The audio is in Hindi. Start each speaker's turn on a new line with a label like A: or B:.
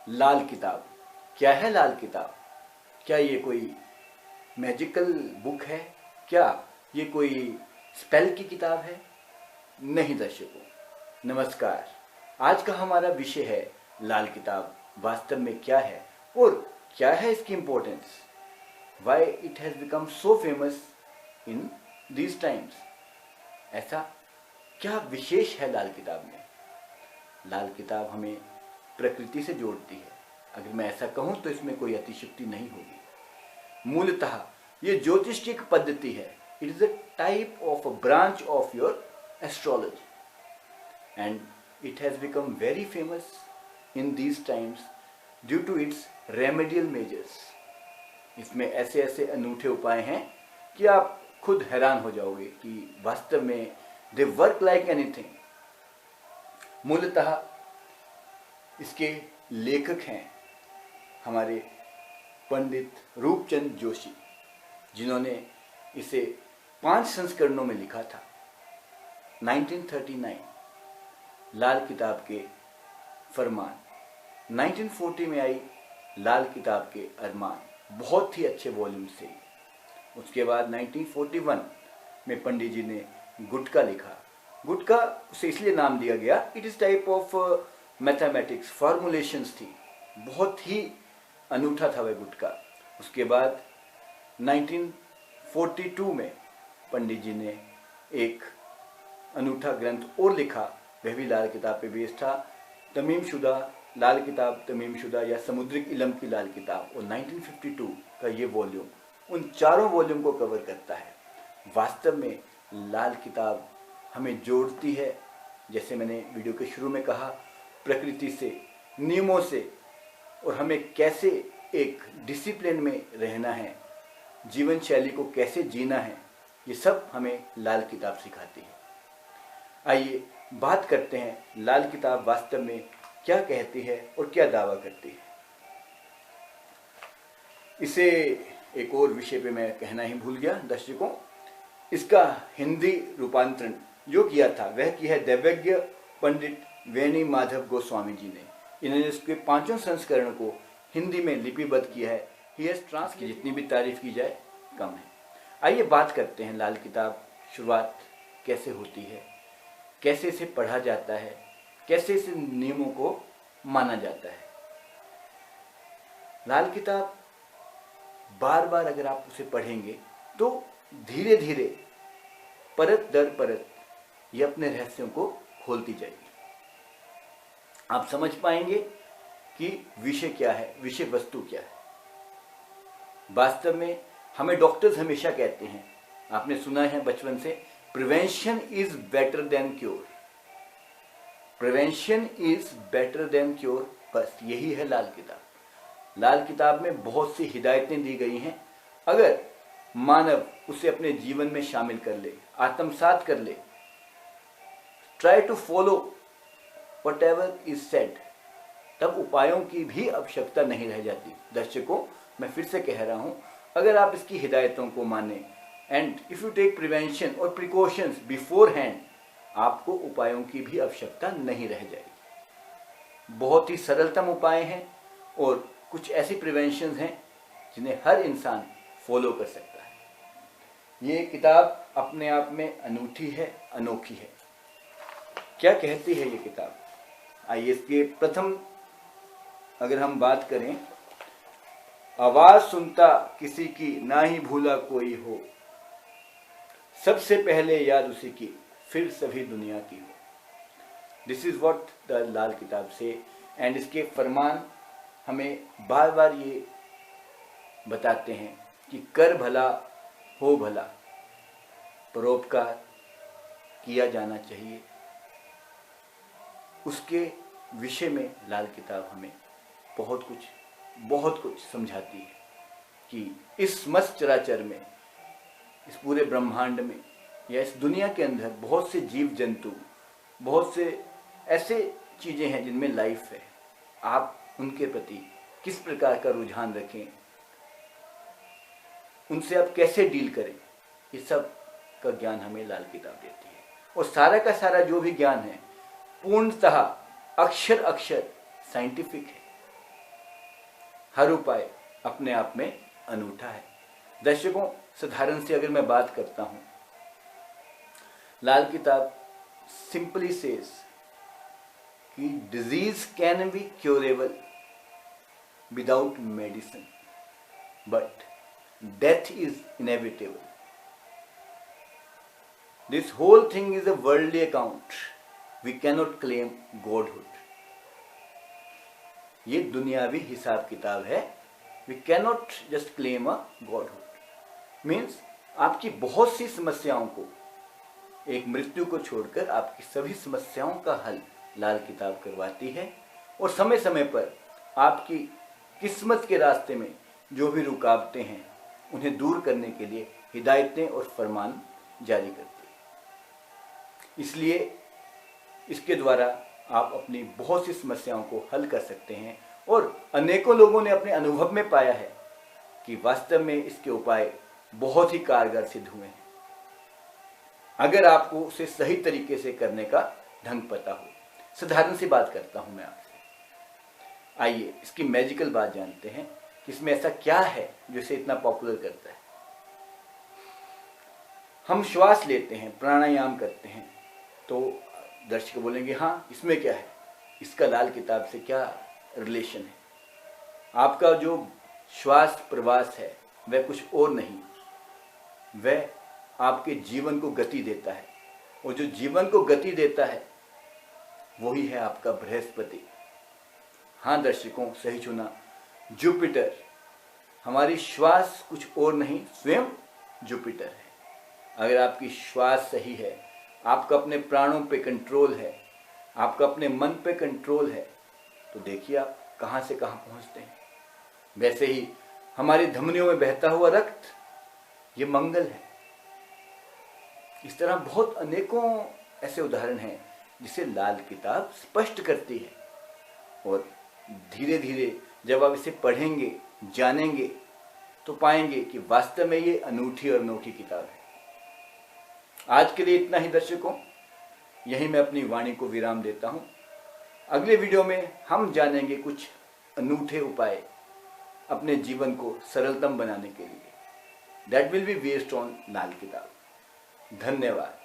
A: लाल किताब। क्या है लाल किताब? क्या ये कोई मैजिकल बुक है? क्या ये कोई स्पेल की किताब है? नहीं दर्शकों, नमस्कार। आज का हमारा विषय है लाल किताब वास्तव में क्या है और क्या है इसकी importance, why it has become so famous in these times. ऐसा क्या विशेष है लाल किताब में? लाल किताब हमें प्रकृति से जोड़ती है। अगर मैं ऐसा कहूं तो इसमें कोई अतिशयोक्ति नहीं होगी। मूलतः ये ज्योतिष की एक पद्धति है। It is a type of a branch of your astrology and it has become very famous in these times due to its remedial measures. इसमें ऐसे ऐसे अनूठे उपाय हैं कि आप खुद हैरान हो जाओगे कि वास्तव में दे वर्क लाइक एनीथिंग। मूलतः इसके लेखक हैं हमारे पंडित रूपचंद जोशी, जिन्होंने इसे 5 संस्करणों में लिखा था। 1939 लाल किताब के फरमान, 1940 में आई लाल किताब के अरमान, बहुत ही अच्छे वॉल्यूम से। उसके बाद 1941 में पंडित जी ने गुटका लिखा। गुटका से इसलिए नाम दिया गया, it is type of mathematics, formulations थी, बहुत ही अनूठा था वह गुटका। उसके बाद 1942 में पंडित जी ने एक अनूठा ग्रंथ और लिखा, वह भी लाल किताब पे बेस्ड था, तमीम शुदा लाल किताब, तमीम शुदा या समुद्रिक इलम की लाल किताब। और 1952 का ये वॉल्यूम उन चारों वॉल्यूम को कवर करता है। वास्तव में लाल किताब हमें जोड़ती है, जैसे मैंने वीडियो के शुरू में कहा, प्रकृति से, नियमों से, और हमें कैसे एक डिसिप्लिन में रहना है, जीवन शैली को कैसे जीना है, ये सब हमें लाल किताब सिखाती है। आइए बात करते हैं लाल किताब वास्तव में क्या कहती है और क्या दावा करती है। इसे एक और विषय पे मैं कहना ही भूल गया दर्शकों, इसका हिंदी रूपांतरण जो किया था वह किया है दैवज्ञ पंडित वेणी माधव गोस्वामी जी ने। इन्होंने इसके 5 संस्करण को हिंदी में लिपिबद्ध किया है। ही हैज ट्रांसलेट, जितनी भी तारीफ की जाए कम है। आइए बात करते हैं लाल किताब शुरुआत कैसे होती है, कैसे इसे पढ़ा जाता है, कैसे इस नियमों को माना जाता है। लाल किताब बार बार अगर आप उसे पढ़ेंगे तो धीरे धीरे परत दर परत ये अपने रहस्यों को खोलती जाएगी। आप समझ पाएंगे कि विषय क्या है, विषय वस्तु क्या है। वास्तव में हमें डॉक्टर्स हमेशा कहते हैं, आपने सुना है बचपन से, prevention is better than cure. Prevention is better than cure, बस यही है लाल किताब। लाल किताब में बहुत सी हिदायतें दी गई हैं। अगर मानव उसे अपने जीवन में शामिल कर ले, आत्मसात कर ले, try to follow whatever is said, तब उपायों की भी आवश्यकता नहीं रह जाती। दर्शकों, मैं फिर से कह रहा हूं, अगर आप इसकी हिदायतों को माने and if you take prevention और प्रिकॉशंस बिफोर हैंड, आपको उपायों की भी आवश्यकता नहीं रह जाएगी। बहुत ही सरलतम उपाय हैं और कुछ ऐसी प्रिवेंशन हैं जिन्हें हर इंसान फॉलो कर सकता है। ये किताब अपने आप में अनूठी है, अनोखी है। क्या कहती है ये किताब? आइए इसके प्रथम अगर हम बात करें, आवाज सुनता किसी की ना ही भूला कोई हो, सबसे पहले याद उसी की फिर सभी दुनिया की हो। दिस इज व्हाट द लाल किताब से। एंड इसके फरमान हमें बार बार ये बताते हैं कि कर भला हो भला, परोपकार किया जाना चाहिए। उसके विषय में लाल किताब हमें बहुत कुछ समझाती है कि इस मस्त चराचर में, इस पूरे ब्रह्मांड में या इस दुनिया के अंदर बहुत से जीव जंतु, बहुत से ऐसे चीज़ें हैं जिनमें लाइफ है। आप उनके प्रति किस प्रकार का रुझान रखें, उनसे आप कैसे डील करें, ये सब का ज्ञान हमें लाल किताब देती है। और सारा का सारा जो भी ज्ञान है पूर्णतः अक्षर अक्षर साइंटिफिक है। हर उपाय अपने आप में अनूठा है। दर्शकों, साधारण से अगर मैं बात करता हूं, लाल किताब सिंपली सेज कि disease can be curable without medicine but death is inevitable. This whole thing is a worldly account, we cannot claim godhood. ये दुनियावी हिसाब किताब है, we cannot just claim a godhood. Means आपकी बहुत सी समस्याओं को, एक मृत्यु को छोड़कर आपकी सभी समस्याओं का हल लाल किताब करवाती है, और समय समय पर आपकी किस्मत के रास्ते में जो भी रुकावटें हैं उन्हें दूर करने के लिए हिदायतें और फरमान जारी करती है। इसलिए इसके द्वारा आप अपनी बहुत सी समस्याओं को हल कर सकते हैं, और अनेकों लोगों ने अपने अनुभव में पाया है कि वास्तव में इसके उपाय बहुत ही कारगर सिद्ध हुए हैं, अगर आपको उसे सही तरीके से करने का ढंग पता हो। साधारण सी बात करता हूं मैं आपसे, आइए इसकी मैजिकल बात जानते हैं कि इसमें ऐसा क्या है जो इसे इतना पॉपुलर करता है। हम श्वास लेते हैं, प्राणायाम करते हैं, तो दर्शक बोलेंगे हाँ इसमें क्या है, इसका लाल किताब से क्या रिलेशन है। आपका जो श्वास प्रवास है वह कुछ और नहीं, वह आपके जीवन को गति देता है, और जो जीवन को गति देता है वही है आपका बृहस्पति। हाँ दर्शकों, सही चुना, जुपिटर। हमारी श्वास कुछ और नहीं, स्वयं जुपिटर है। अगर आपकी श्वास सही है, आपका अपने प्राणों पे कंट्रोल है, आपका अपने मन पे कंट्रोल है, तो देखिए आप कहाँ से कहाँ पहुँचते हैं। वैसे ही हमारी धमनियों में बहता हुआ रक्त, ये मंगल है। इस तरह बहुत अनेकों ऐसे उदाहरण हैं जिसे लाल किताब स्पष्ट करती है, और धीरे धीरे जब आप इसे पढ़ेंगे, जानेंगे, तो पाएंगे कि वास्तव में ये अनूठी और अनोखी किताब है। आज के लिए इतना ही दर्शकों, यहीं मैं अपनी वाणी को विराम देता हूं। अगले वीडियो में हम जानेंगे कुछ अनूठे उपाय अपने जीवन को सरलतम बनाने के लिए। That will be based on Lal Kitab. धन्यवाद।